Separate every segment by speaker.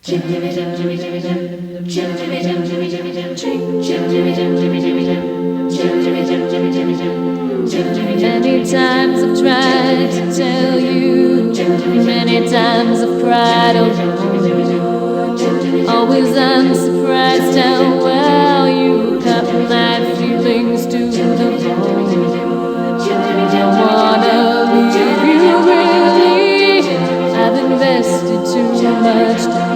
Speaker 1: Many times I've tried to tell you, many times I've cried alone. Always unsurprised how well you cut my feelings to the bone. I wanna leave you really. I've invested too much time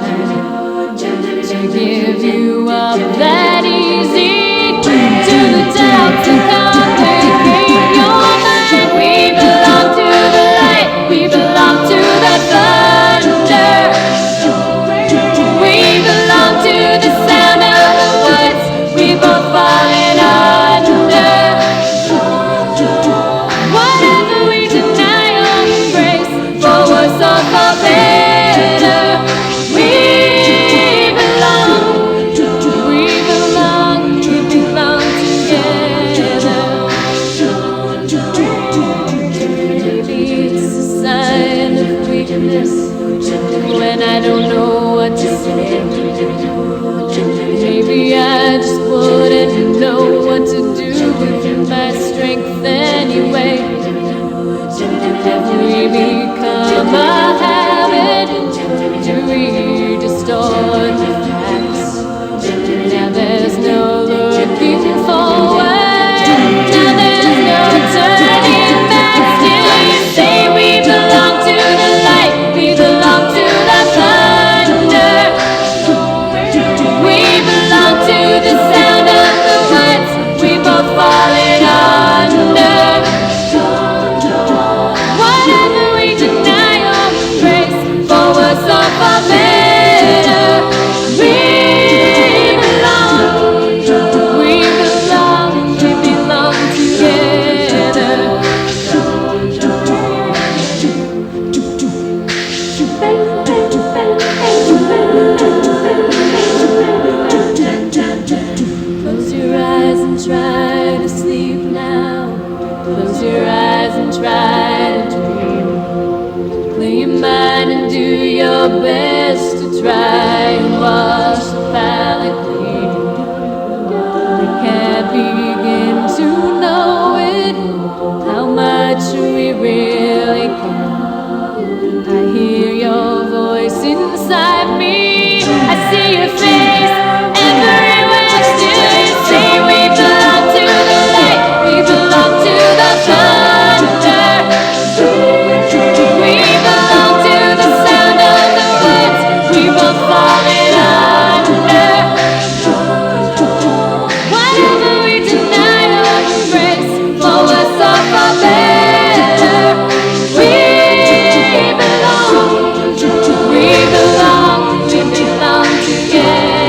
Speaker 1: to give you up that easy. To the doubts and complicate your mind. We belong to the light, we belong to the thunder. We belong to the sound of the woods, we both fallen under. Whatever we deny or embrace, for worse or for better, we belong together. Maybe it's a sign of weakness when I don't know what to say. Maybe I just wouldn't know what to do with my strength anyway. Have we become a habit? Do we distort the facts? Now there's no looking forward. Now there's no turning back. Still you say we belong to the light, we belong to the thunder. We belong to the sound of the woods, we both fallen under. Whatever we deny or embrace, for worse or for better, we belong together. Close your eyes and try to sleep now. Close your eyes and try to dream. Clear your mind and do your best to try and wash the palate clean. I can't begin to know it, how much we really can. I hear your voice inside me, I see your face everywhere. Still you say we belong to the light, we belong to the thunder. We belong to the sound of the woods, we both fallen under. Whatever we deny or embrace, for worse or for better, we belong together.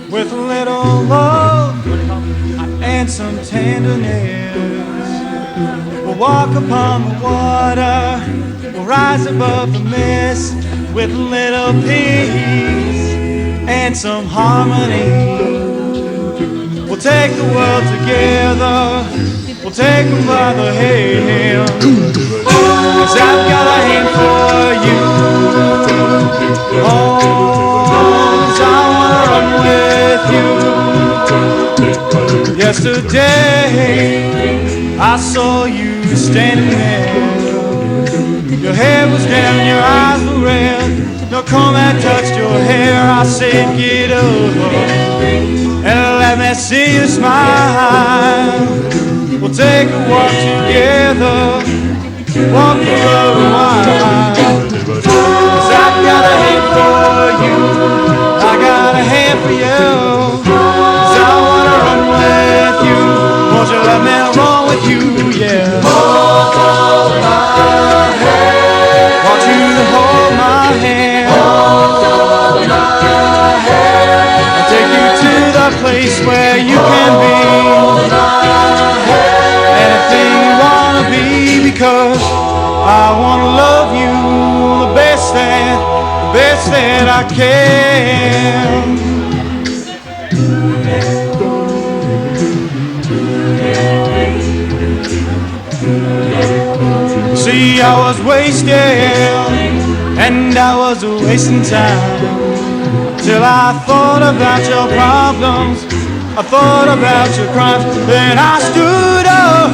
Speaker 2: with a little love and some tenderness. We'll walk upon the water, we'll rise above the mist with a little peace and some harmony. We'll take the world together, we'll take them by the hand, 'cause I've got a hand for you. Oh, 'cause I wanna run with you. Yesterday I saw you standing there. Your hair was down, your eyes were red. No comb had touched your hair. I said get up and let me see you smile. We'll take a walk together, walk for a while. 'Cause I've got a hand for you, I got a hand for you. 'Cause I wanna run with you, won't you let me run with you, yeah. Hold my hand, want you to hold my hand. Hold my hand, I'll take you to the place where you can be. Hold my hand, anything you wanna be, because I wanna love you the best that I can. See, I was wasting and I was wasting time, till I thought about your problems, I thought about your crimes. Then I stood up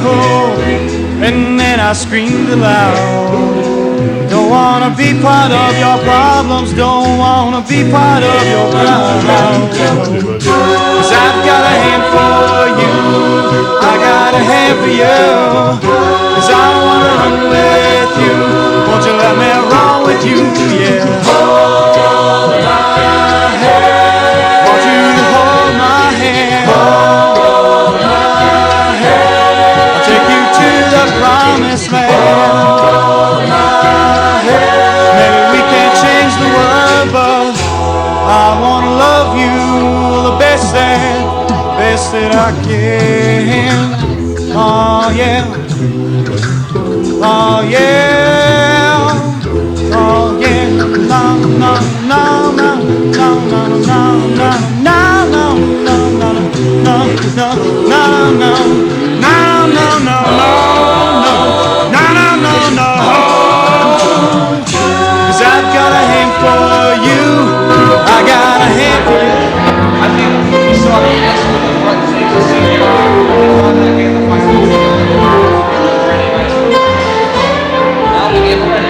Speaker 2: and then I screamed aloud. Don't wanna be part of your problems, don't wanna be part of your crowd. 'Cause I've got a hand for you, I got a hand for you. 'Cause I wanna run with you, won't you let me run with you, yeah. Hold my hand, want you to hold my hand. Hold my hand, I'll take you to the promised land. Hold my hand, maybe we can't change the world, but I wanna love you the best that I can. Oh yeah, oh yeah, oh yeah. No, no, no, no, no, no, no, no, no, no, no, no, no, no, no, no, no, no, no. 'Cause I've got a hand for you, I got a hand for you.
Speaker 3: I think we saw the answer with the front thing to see here. Now we get ready.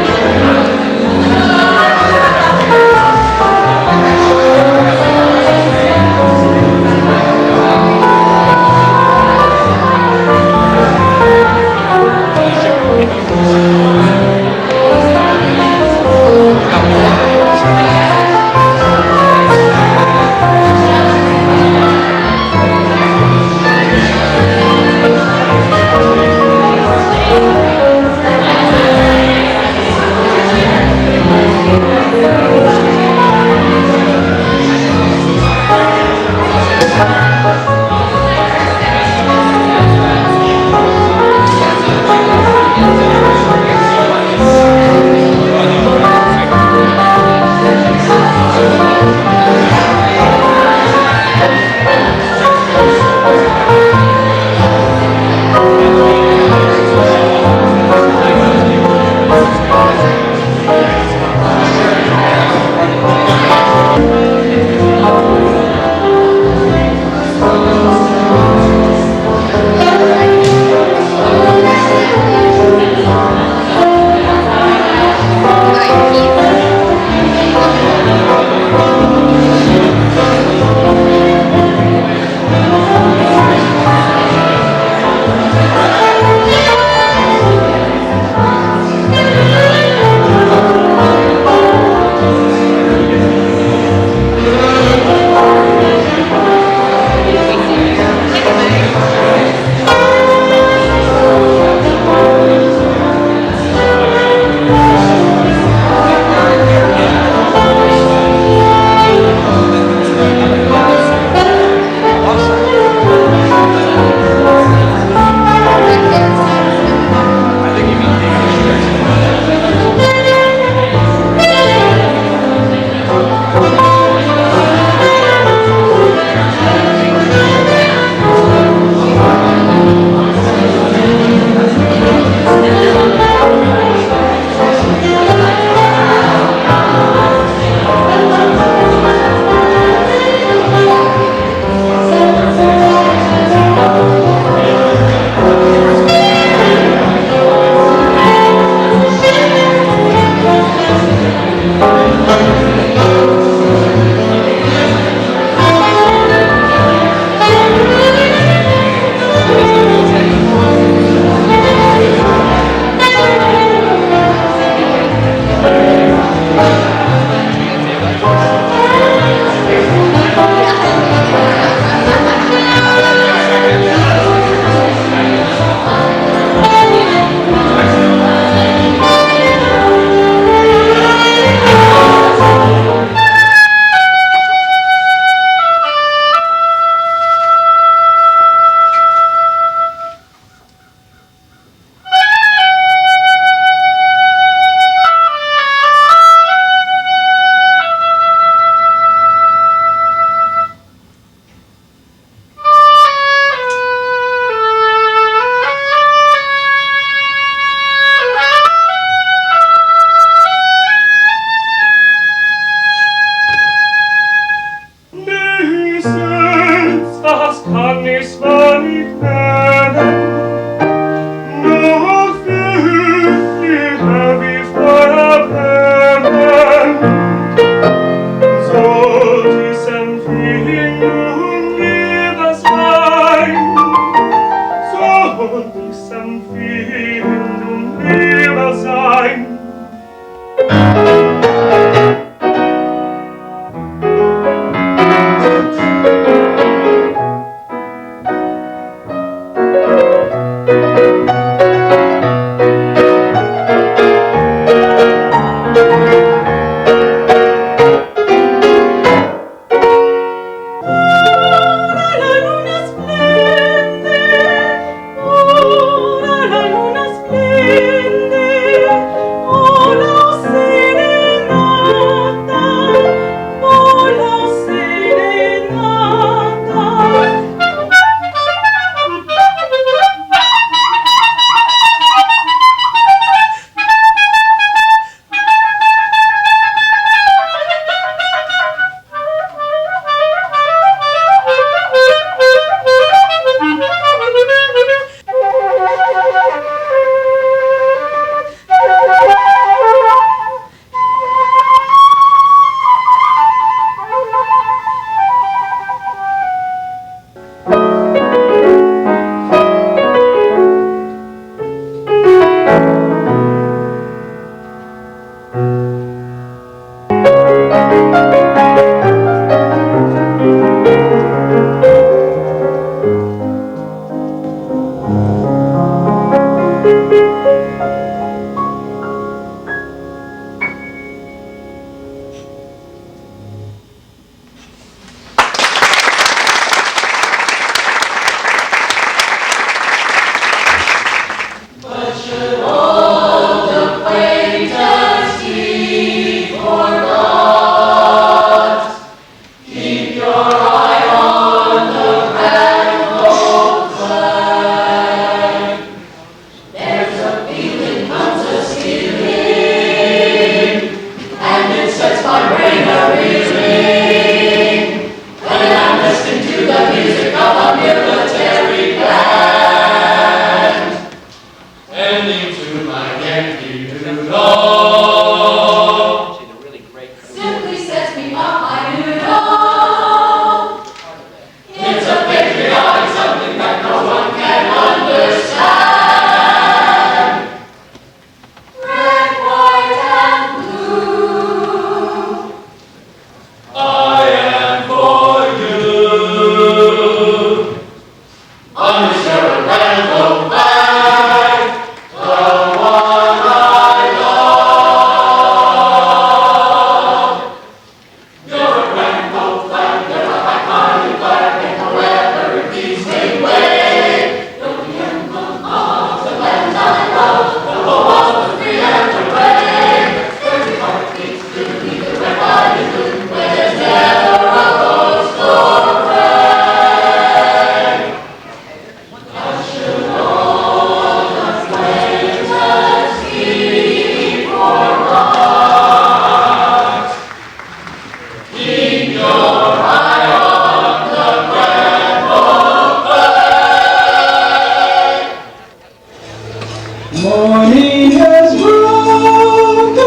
Speaker 4: Morning has broken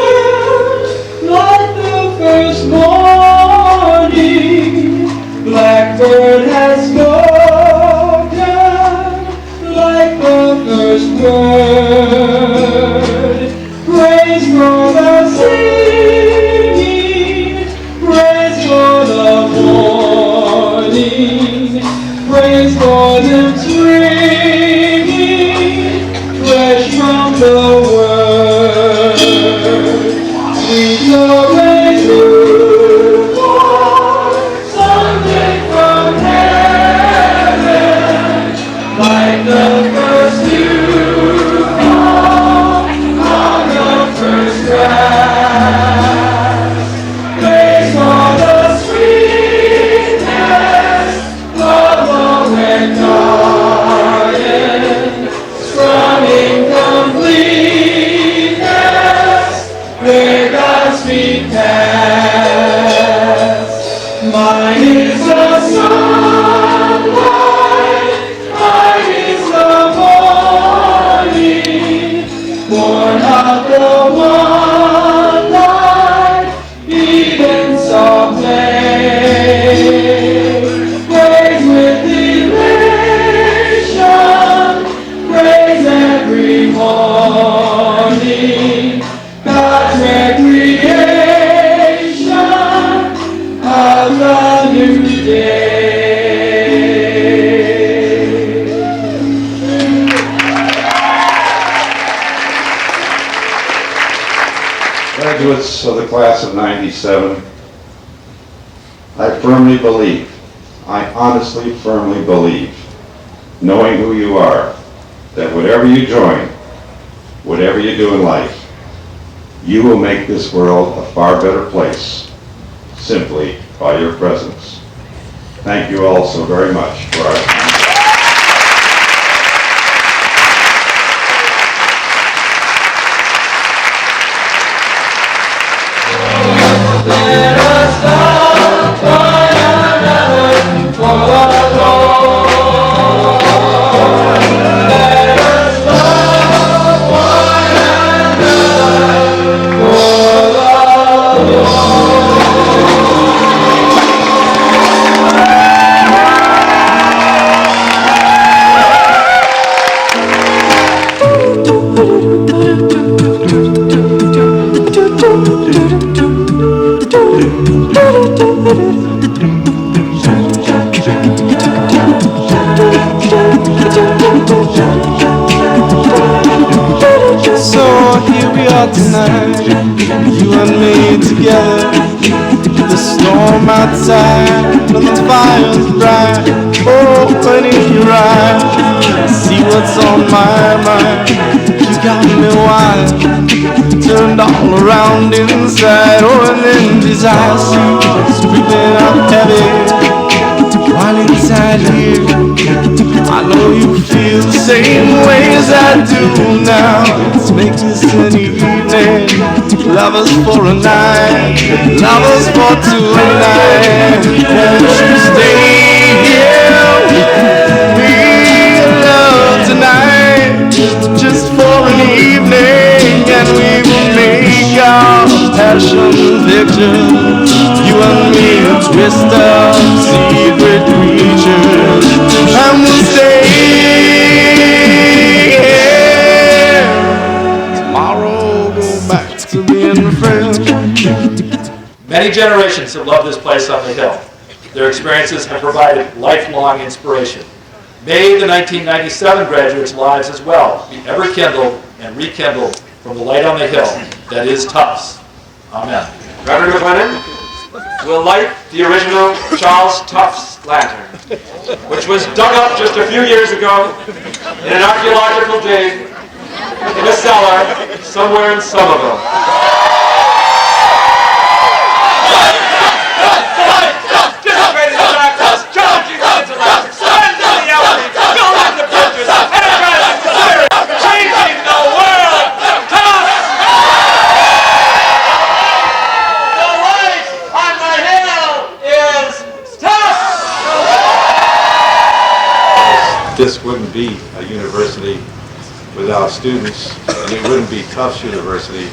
Speaker 4: like the first morning. Blackbird has spoken like the first word. Praise for the singing, praise for the morning, praise for them springing fresh from the word. Sweet glory to something from heaven, like the first dew on the first grass. Praise for the sweetness of the wet garden, sprung in completeness where God's feet pass. Mine is the sunlight, mine is the morning, born of the one light, even saw play. Praise with elation, praise every morning, God's recreation of the new day.
Speaker 5: Graduates of the class of '97, I firmly believe, I honestly firmly believe, knowing who you are, that whatever you join, whatever you do in life, you will make this world a far better place, simply by your presence. Thank you all so very much for our time.
Speaker 4: Let us love one another for the Lord. Let us love one another for the
Speaker 2: So here we are tonight, you and me together. The storm outside, and the fire's bright. Open in your eyes, see what's on my mind. You got me wild, turned all around inside. Oh, and then desire seems creeping up heavy. While inside here, I know you feel the same way as I do now. Let's make this an evening, lovers for a night, lovers for tonight. Won't you stay here with me, love, tonight? Just for an evening, and we will make our passion victor. You and me, a twist of secret creatures, and we'll stay here. Tomorrow, go back to being friends.
Speaker 6: Many generations have loved this place on the hill. Their experiences have provided lifelong inspiration. May the 1997 graduates' lives as well be ever kindled and rekindled from the light on the hill that is Tufts. Amen.
Speaker 3: Reverend McLennan will light the original Charles Tufts lantern, which was dug up just a few years ago in an archaeological dig in a cellar somewhere in Somerville.
Speaker 7: This wouldn't be a university without students, and it wouldn't be Tufts University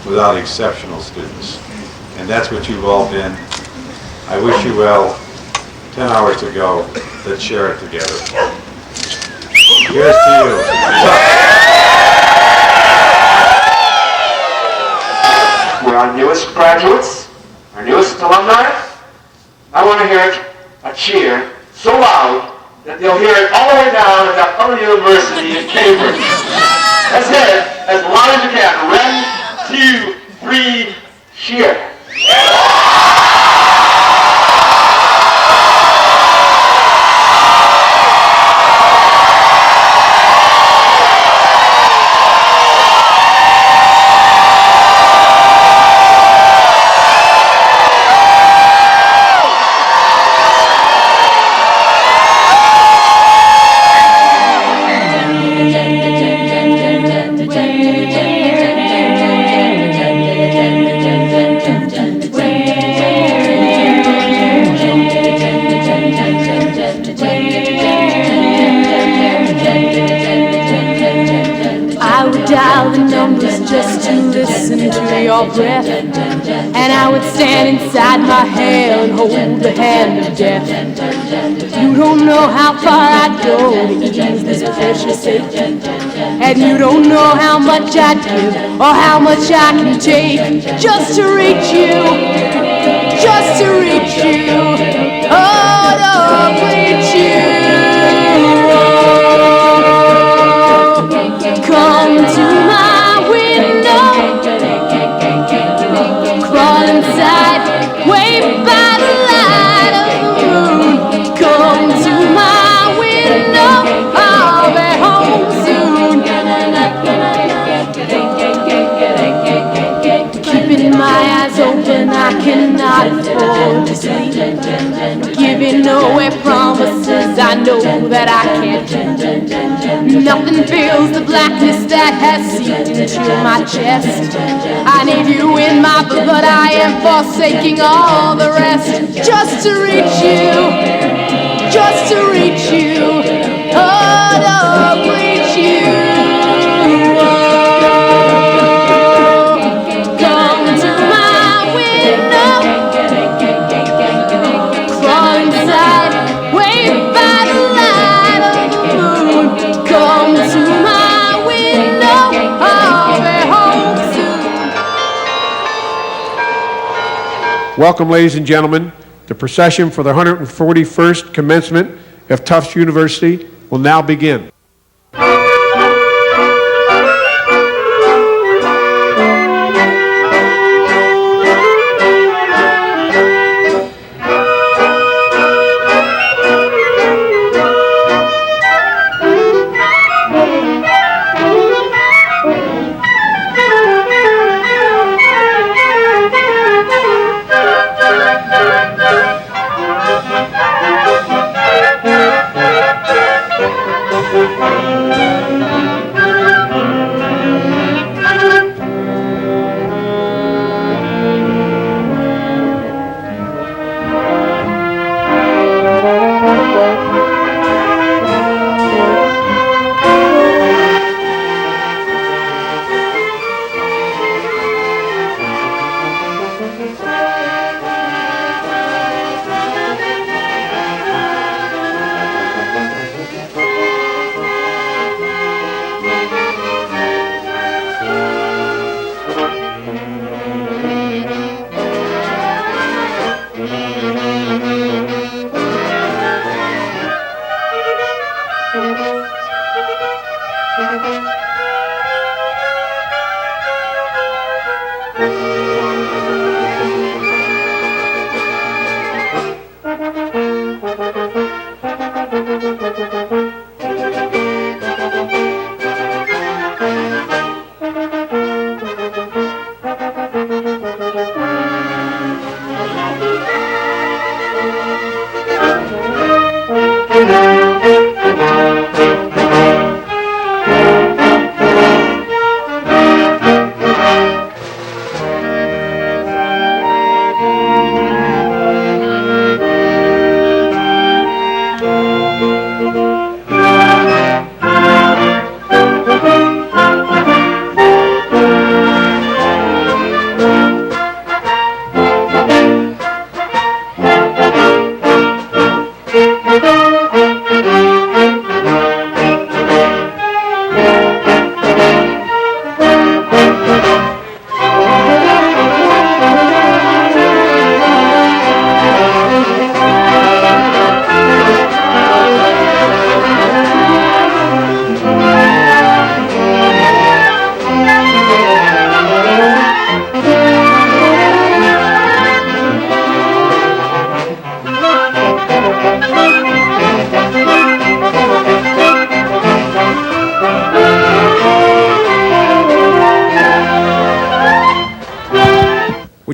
Speaker 7: without exceptional students. And that's what you've all been. I wish you well. 10 hours to go. Let's share it together. Here's to you.
Speaker 3: For our newest graduates, our newest alumni, I want to hear a cheer so loud that they'll hear it all the way down at that other university in Cambridge. Let's hit it as loud as you can. 1, 2, 3, cheer.
Speaker 1: Dial the numbers just to listen to your breath, and I would stand inside my hell and hold the hand of death. You don't know how far I'd go to ease this precious ache, and you don't know how much I'd give or how much I can take just to reach you, just to reach you, oh, to reach you. Come to my window, crawl inside, wait by the light of the moon. Come to my window, I'll be home soon. Keeping my eyes open, I cannot afford to sleep. Giving away promises I know that I can't keep. Nothing fills the blackness that has seeped into my chest. I need you in my blood, I am forsaking all the rest. Just to reach you, just to reach you, oh, to reach you. Come to my window, crawl inside, wait by the light of the moon. Come to my window, I'll be home soon.
Speaker 8: Welcome, ladies and gentlemen. The procession for the 141st commencement of Tufts University will now begin.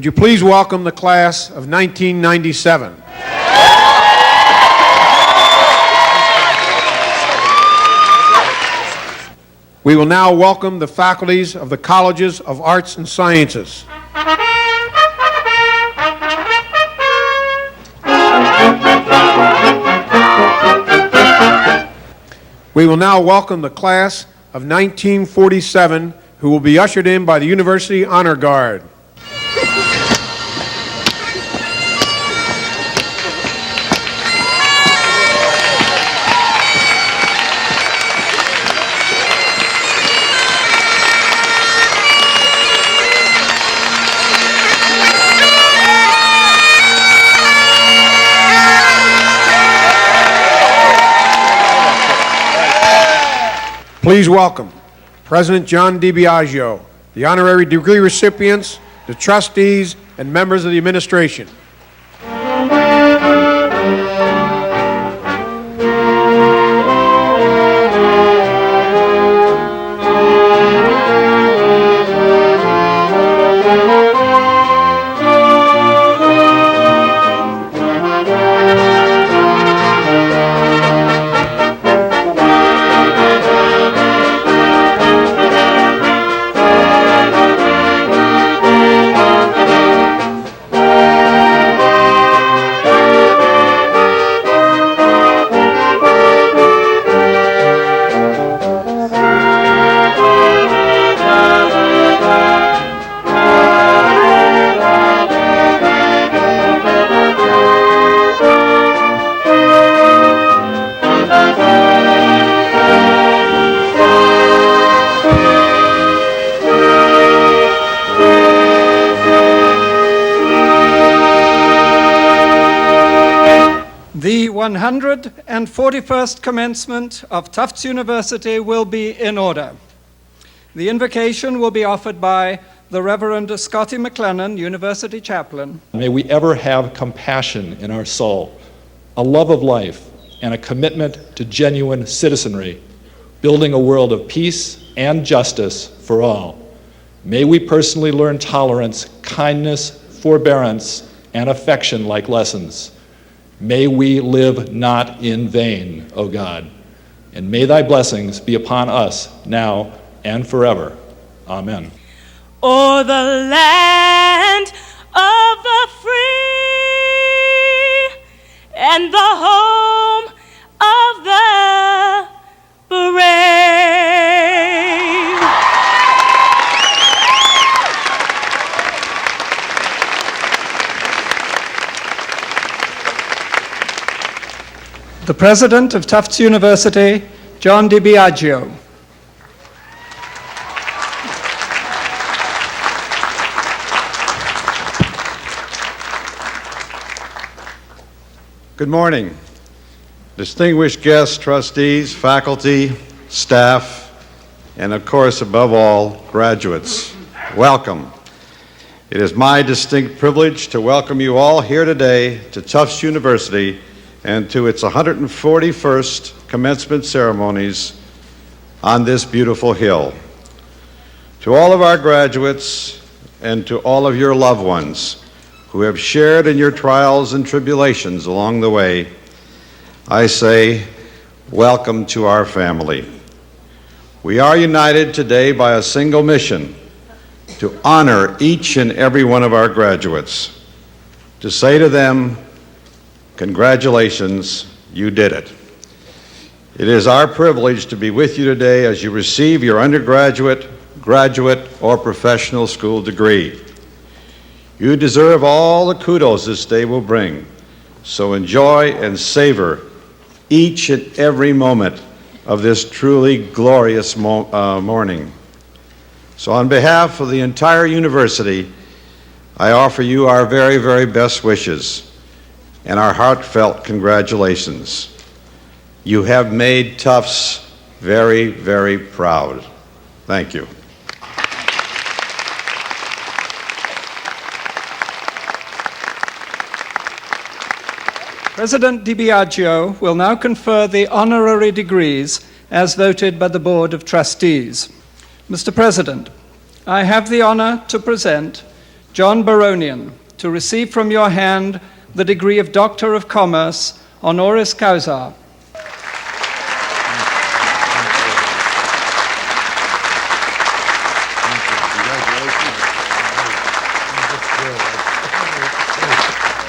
Speaker 8: Would you please welcome the class of 1997? We will now welcome the faculties of the Colleges of Arts and Sciences. We will now welcome the class of 1947, who will be ushered in by the University Honor Guard. Please welcome President John DiBiagio, the honorary degree recipients, the trustees, and members of the administration.
Speaker 9: The 141st commencement of Tufts University will be in order. The invocation will be offered by the Reverend Scotty McLennan, University Chaplain.
Speaker 6: May we ever have compassion in our soul, a love of life, and a commitment to genuine citizenry, building a world of peace and justice for all. May we personally learn tolerance, kindness, forbearance, and affection like lessons. May we live not in vain, O God, and may thy blessings be upon us now and forever. Amen.
Speaker 10: O'er the land of the free and the home of the brave.
Speaker 9: The President of Tufts University, John DiBiagio.
Speaker 8: Good morning. Distinguished guests, trustees, faculty, staff, and of course, above all, graduates, welcome. It is my distinct privilege to welcome you all here today to Tufts University and to its 141st commencement ceremonies on this beautiful hill. To all of our graduates and to all of your loved ones who have shared in your trials and tribulations along the way, I say, welcome to our family. We are united today by a single mission: to honor each and every one of our graduates, to say to them, congratulations, you did it. It is our privilege to be with you today as you receive your undergraduate, graduate, or professional school degree. You deserve all the kudos this day will bring, so enjoy and savor each and every moment of this truly glorious morning. So on behalf of the entire university, I offer you our very, very best wishes and our heartfelt congratulations. You have made Tufts very, very proud. Thank you.
Speaker 9: President DiBiagio will now confer the honorary degrees as voted by the Board of Trustees. Mr. President, I have the honor to present John Baronian to receive from your hand the degree of Doctor of Commerce, honoris causa.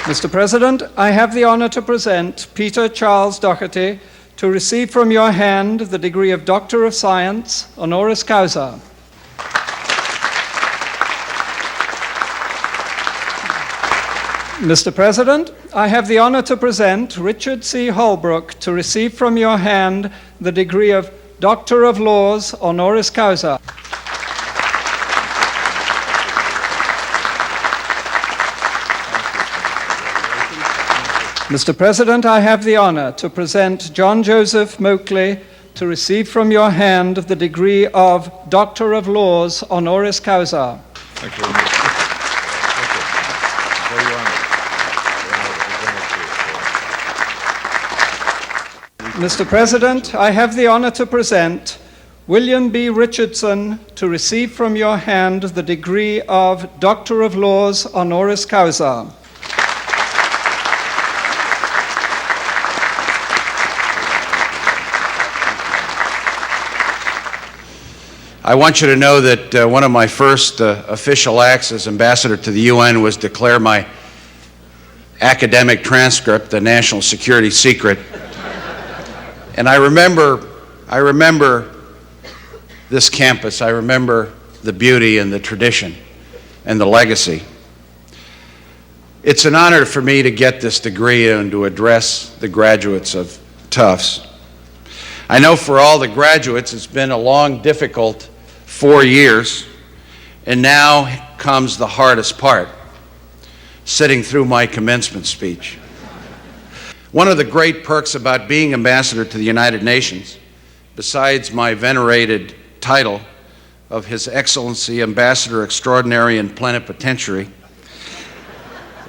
Speaker 9: Mr. President, I have the honor to present Peter Charles Doherty to receive from your hand the degree of Doctor of Science, honoris causa. Mr. President, I have the honor to present Richard C. Holbrook to receive from your hand the degree of Doctor of Laws, honoris causa. Mr. President, I have the honor to present John Joseph Moakley to receive from your hand the degree of Doctor of Laws, honoris causa.
Speaker 7: Thank you very much.
Speaker 9: Mr. President, I have the honor to present William B. Richardson to receive from your hand the degree of Doctor of Laws, honoris causa.
Speaker 11: I want you to know that one of my first official acts as ambassador to the UN was declare my academic transcript a national security secret. And I remember this campus. I remember the beauty and the tradition and the legacy. It's an honor for me to get this degree and to address the graduates of Tufts. I know for all the graduates it's been a long, difficult 4 years, and now comes the hardest part, sitting through my commencement speech. One of the great perks about being ambassador to the United Nations, besides my venerated title of His Excellency Ambassador Extraordinary and Plenipotentiary,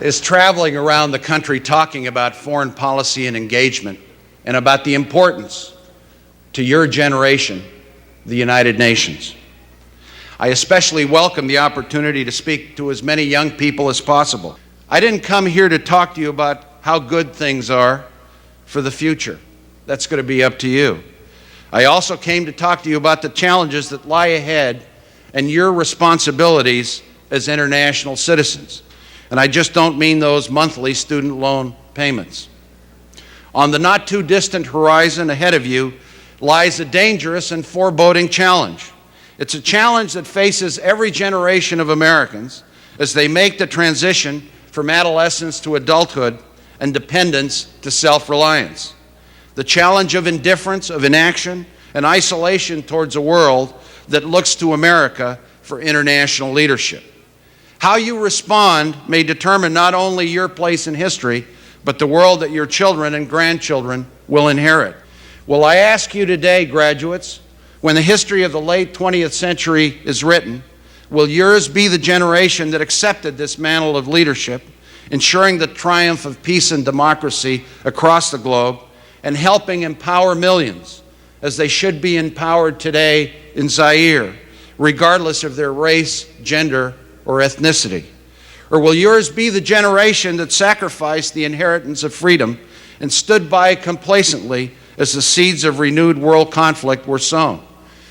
Speaker 11: is traveling around the country talking about foreign policy and engagement and about the importance to your generation, the United Nations. I especially welcome the opportunity to speak to as many young people as possible. I didn't come here to talk to you about how good things are for the future. That's going to be up to you. I also came to talk to you about the challenges that lie ahead and your responsibilities as international citizens. And I just don't mean those monthly student loan payments. On the not too distant horizon ahead of you lies a dangerous and foreboding challenge. It's a challenge that faces every generation of Americans as they make the transition from adolescence to adulthood and dependence to self-reliance. The challenge of indifference, of inaction, and isolation towards a world that looks to America for international leadership. How you respond may determine not only your place in history, but the world that your children and grandchildren will inherit. Well, I ask you today, graduates, when the history of the late 20th century is written, will yours be the generation that accepted this mantle of leadership, ensuring the triumph of peace and democracy across the globe, and helping empower millions, as they should be empowered today in Zaire, regardless of their race, gender, or ethnicity? Or will yours be the generation that sacrificed the inheritance of freedom and stood by complacently as the seeds of renewed world conflict were sown?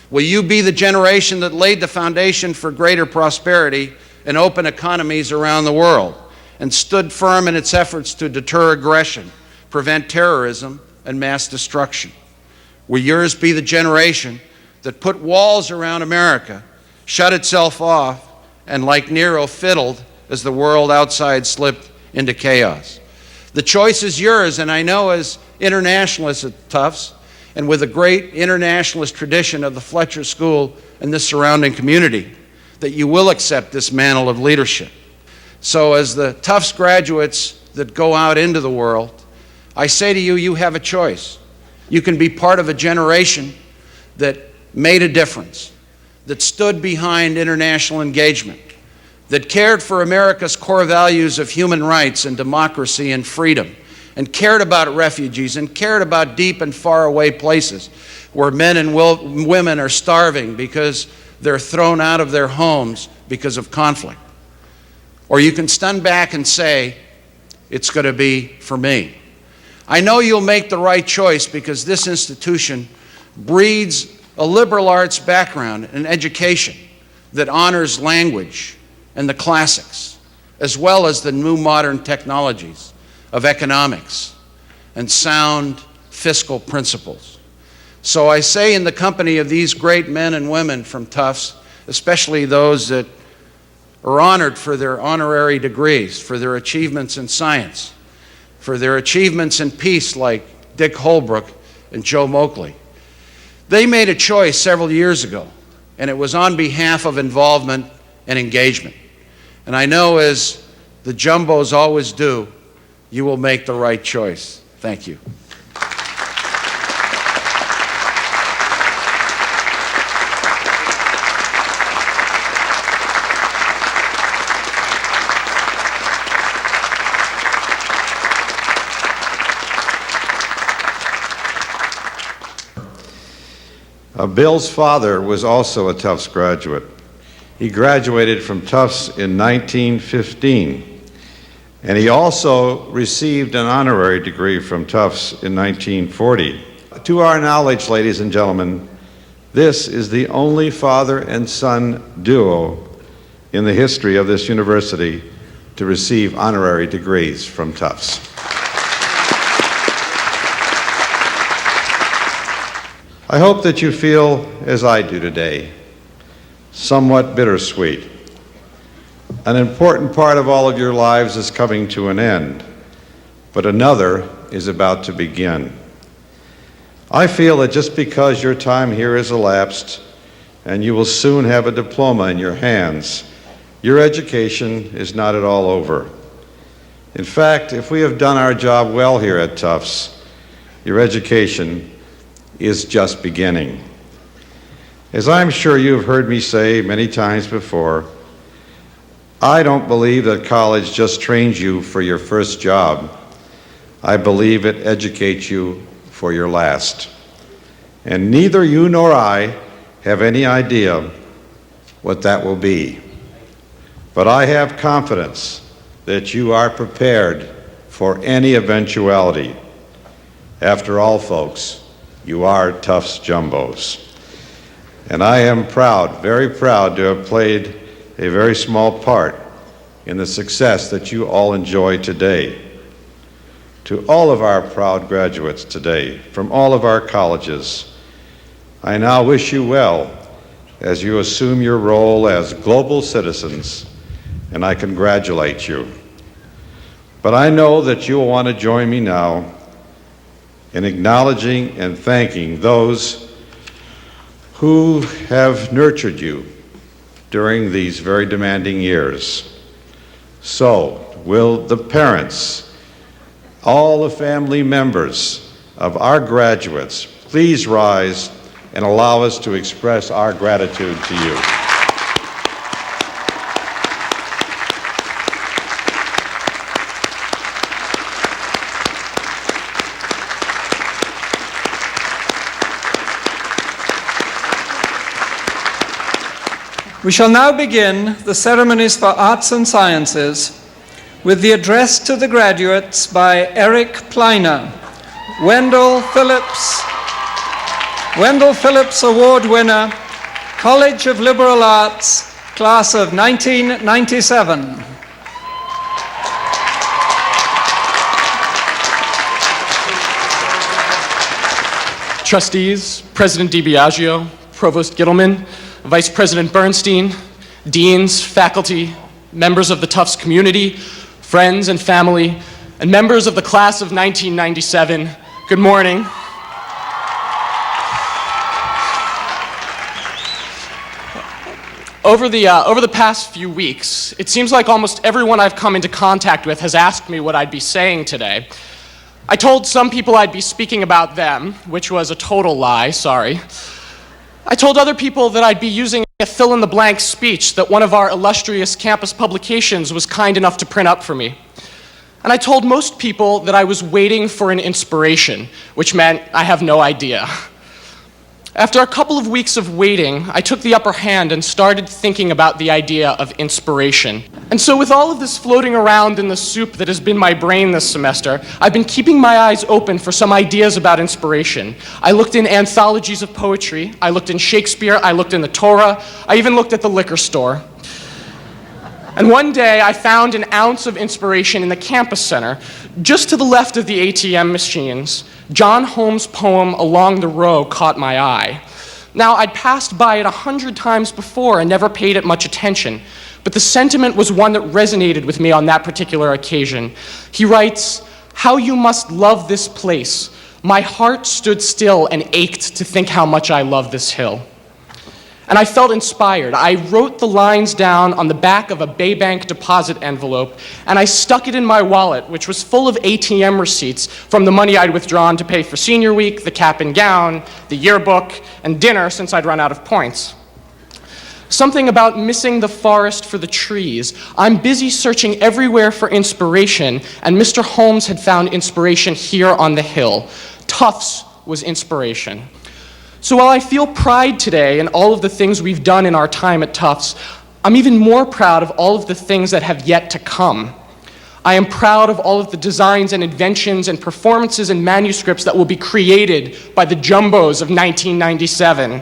Speaker 11: Will you be the generation that laid the foundation for greater prosperity and open economies around the world and stood firm in its efforts to deter aggression, prevent terrorism, and mass destruction? Will yours be the generation that put walls around America, shut itself off, and like Nero fiddled as the world outside slipped into chaos? The choice is yours, and I know as internationalists at Tufts, and with a great internationalist tradition of the Fletcher School and the surrounding community, that you will accept this mantle of leadership. So as the Tufts graduates that go out into the world, I say to you, you have a choice. You can be part of a generation that made a difference, that stood behind international engagement, that cared for America's core values of human rights and democracy and freedom, and cared about refugees, and cared about deep and faraway places where men and women are starving because they're thrown out of their homes because of conflict. Or you can stand back and say, it's going to be for me. I know you'll make the right choice because this institution breeds a liberal arts background and education that honors language and the classics, as well as the new modern technologies of economics and sound fiscal principles. So I say in the company of these great men and women from Tufts, especially those that are honored for their honorary degrees, for their achievements in science, for their achievements in peace like Dick Holbrook and Joe Moakley. They made a choice several years ago, and it was on behalf of involvement and engagement. And I know, as the jumbos always do, you will make the right choice. Thank you.
Speaker 8: Bill's father was also a Tufts graduate. He graduated from Tufts in 1915, and he also received an honorary degree from Tufts in 1940. To our knowledge, ladies and gentlemen, this is the only father and son duo in the history of this university to receive honorary degrees from Tufts. I hope that you feel, as I do today, somewhat bittersweet. An important part of all of your lives is coming to an end, but another is about to begin. I feel that just because your time here has elapsed and you will soon have a diploma in your hands, your education is not at all over. In fact, if we have done our job well here at Tufts, your education is just beginning. As I'm sure you've heard me say many times before, I don't believe that college just trains you for your first job. I believe it educates you for your last. And neither you nor I have any idea what that will be. But I have confidence that you are prepared for any eventuality. After all, folks, you are Tufts Jumbos. And I am proud, very proud, to have played a very small part in the success that you all enjoy today. To all of our proud graduates today, from all of our colleges, I now wish you well as you assume your role as global citizens, and I congratulate you. But I know that you will want to join me now in acknowledging and thanking those who have nurtured you during these very demanding years. So, will the parents, all the family members of our graduates, please rise and allow us to express our gratitude to you.
Speaker 9: We shall now begin the ceremonies for arts and sciences with the address to the graduates by Eric Pleiner, Wendell Phillips Award winner, College of Liberal Arts, class of 1997.
Speaker 12: Trustees, President DiBiagio, Provost Gittleman, Vice President Bernstein, deans, faculty, members of the Tufts community, friends and family, and members of the class of 1997, good morning. Over the past few weeks, it seems like almost everyone I've come into contact with has asked me what I'd be saying today. I told some people I'd be speaking about them, which was a total lie, sorry. I told other people that I'd be using a fill-in-the-blank speech that one of our illustrious campus publications was kind enough to print up for me. And I told most people that I was waiting for an inspiration, which meant I have no idea. After a couple of weeks of waiting, I took the upper hand and started thinking about the idea of inspiration. And so with all of this floating around in the soup that has been my brain this semester, I've been keeping my eyes open for some ideas about inspiration. I looked in anthologies of poetry, I looked in Shakespeare, I looked in the Torah, I even looked at the liquor store. And one day I found an ounce of inspiration in the campus center, just to the left of the ATM machines. John Holmes' poem, Along the Row, caught my eye. Now, I'd passed by it 100 times before and never paid it much attention, but the sentiment was one that resonated with me on that particular occasion. He writes, "How you must love this place. My heart stood still and ached to think how much I love this hill." And I felt inspired. I wrote the lines down on the back of a Baybank deposit envelope, and I stuck it in my wallet, which was full of ATM receipts from the money I'd withdrawn to pay for senior week, the cap and gown, the yearbook, and dinner since I'd run out of points. Something about missing the forest for the trees. I'm busy searching everywhere for inspiration, and Mr. Holmes had found inspiration here on the hill. Tufts was inspiration. So while I feel pride today in all of the things we've done in our time at Tufts, I'm even more proud of all of the things that have yet to come. I am proud of all of the designs and inventions and performances and manuscripts that will be created by the Jumbos of 1997.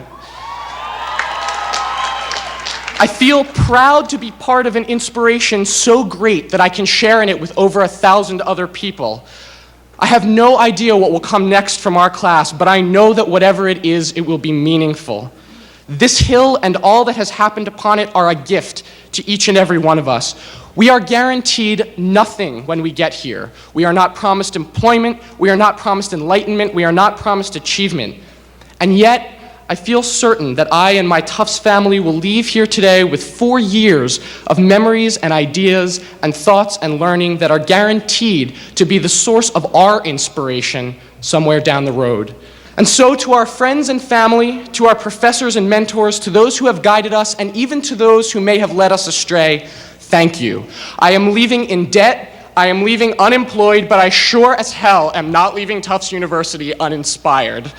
Speaker 12: I feel proud to be part of an inspiration so great that I can share in it with over 1,000 other people. I have no idea what will come next from our class, but I know that whatever it is, it will be meaningful. This hill and all that has happened upon it are a gift to each and every one of us. We are guaranteed nothing when we get here. We are not promised employment, we are not promised enlightenment, we are not promised achievement. And yet, I feel certain that I and my Tufts family will leave here today with 4 years of memories and ideas and thoughts and learning that are guaranteed to be the source of our inspiration somewhere down the road. And so to our friends and family, to our professors and mentors, to those who have guided us, and even to those who may have led us astray, thank you. I am leaving in debt, I am leaving unemployed, but I sure as hell am not leaving Tufts University uninspired.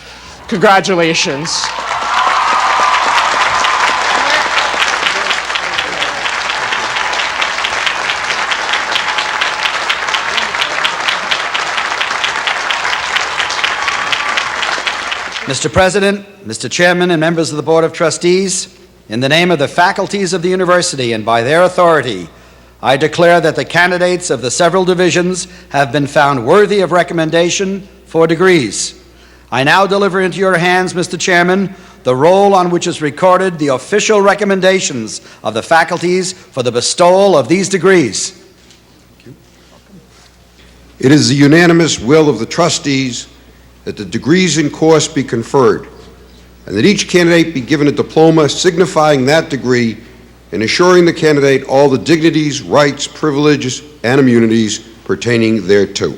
Speaker 12: Congratulations.
Speaker 13: Mr. President, Mr. Chairman, and members of the Board of Trustees, in the name of the faculties of the university and by their authority, I declare that the candidates of the several divisions have been found worthy of recommendation for degrees. I now deliver into your hands, Mr. Chairman, the roll on which is recorded the official recommendations of the faculties for the bestowal of these degrees.
Speaker 14: It is the unanimous will of the trustees that the degrees in course be conferred, and that each candidate be given a diploma signifying that degree and assuring the candidate all the dignities, rights, privileges, and immunities pertaining thereto.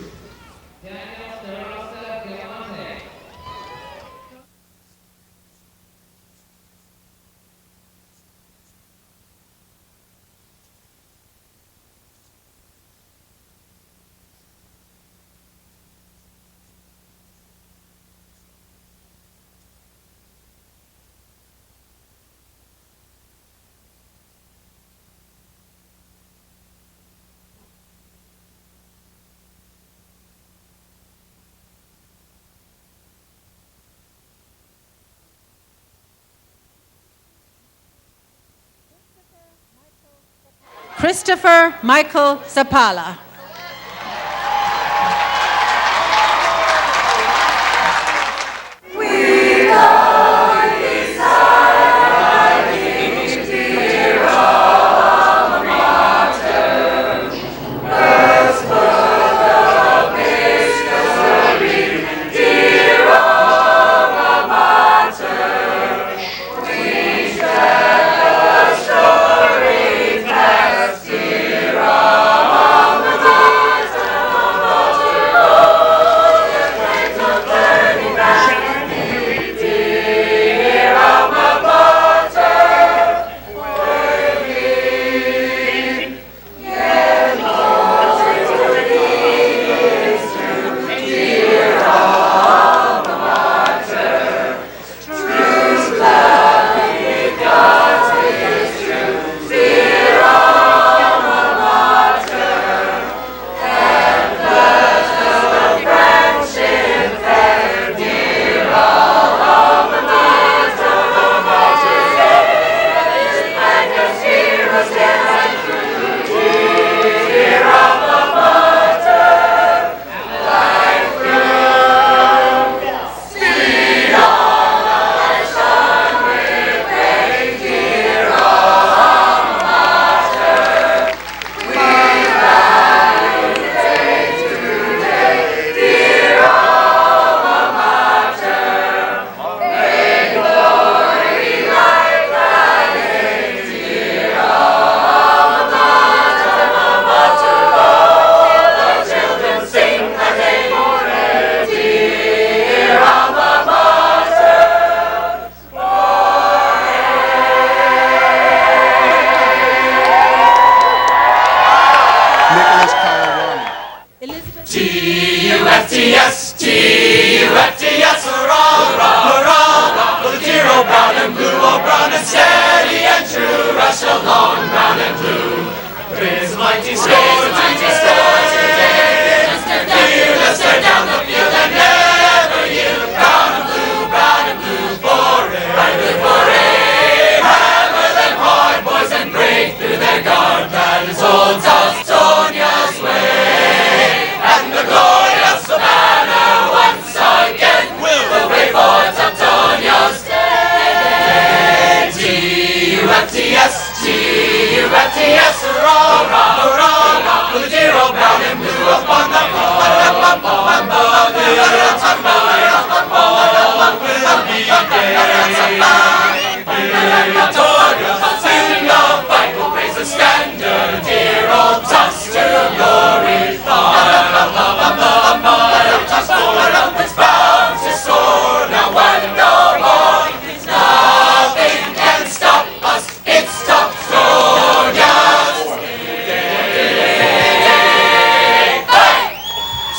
Speaker 15: Christopher Michael Zapala.
Speaker 4: T-U-F-T-S, T-U-F-T-S, hurrah, hurrah, hurrah, for the dear old brown and blue, old brown and steady and true, rush along, brown and blue. Praise the mighty score, fearless, tear down the field and never yield, brown and blue forever, hammer them hard, boys, and break through their guard, that is old Tuftsonia's way, and the glorious banner once again will wave for Tufts.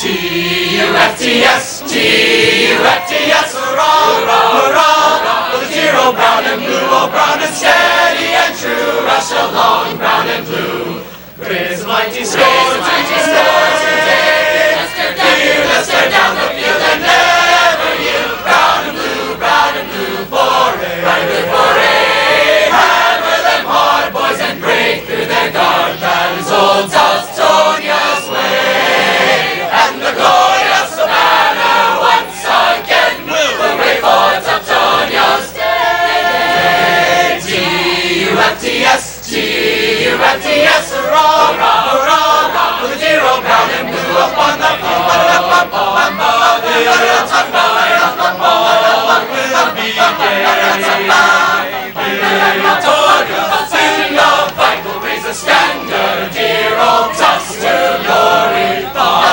Speaker 4: T-U-F-T-S, T-U-F-T-S, hurrah, hurrah, hurrah, for the dear old brown and blue, old brown and steady and true, rush along, brown and blue. Praise the mighty score today, let's tear down the field and never yield, brown and blue, foray, brown and blue, foray, hammer them hard, boys, and break through their guard, that is old Tufts' way, and the glorious banner once again will wave for Teutonio's day. T-U-F-T-S, T-U-F-T-S, hurrah, hurrah, hurrah, for the dear old brown and blue up on the field, all will be gay. Victorious, sing of fight, will raise a standard, dear old Tufts to glorify.